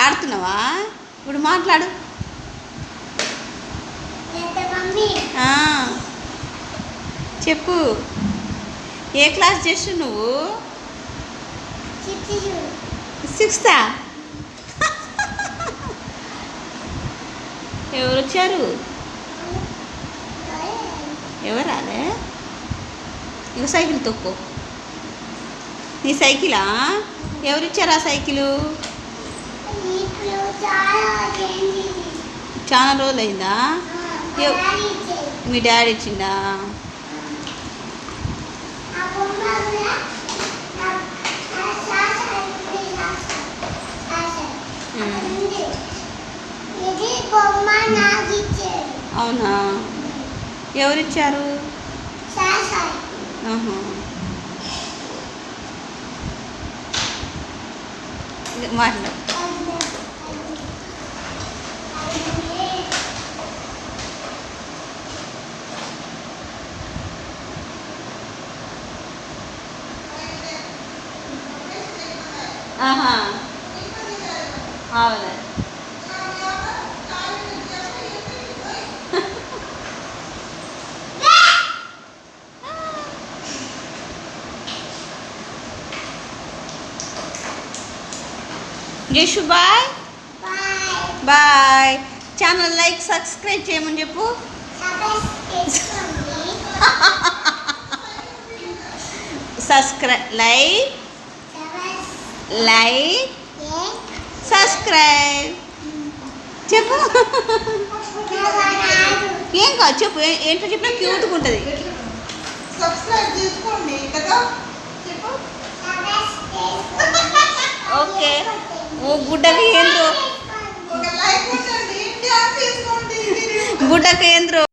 ఆడుతున్నావా? ఇప్పుడు మాట్లాడు. చెప్పు, ఏ క్లాస్ చేస్తు నువ్వు? 6థా? ఎవరు వచ్చారు? ఎవరు రాలే? ఇక సైకిల్ తొక్కు. నీ సైకిలా? ఎవరిచ్చారు ఆ సైకిలు? చాలా రోజులు అయిందా? మీ డాడీ ఇచ్చిందా? అవునా? ఎవరిచ్చారు? మాట్లాడు. అవునా? Jeshu bye bye. Channel like subscribe చేయమని చెప్పు. లైక్ సబ్స్క్రైబ్ చెప్పు. ఏం కాదు చెప్పు. ఏంటో చెప్పినా క్యూట్గా ఉంటుంది. ఓకే. ఓ గుడ్డకి ఏంద్రో, గుడ్డకి ఏంద్రో.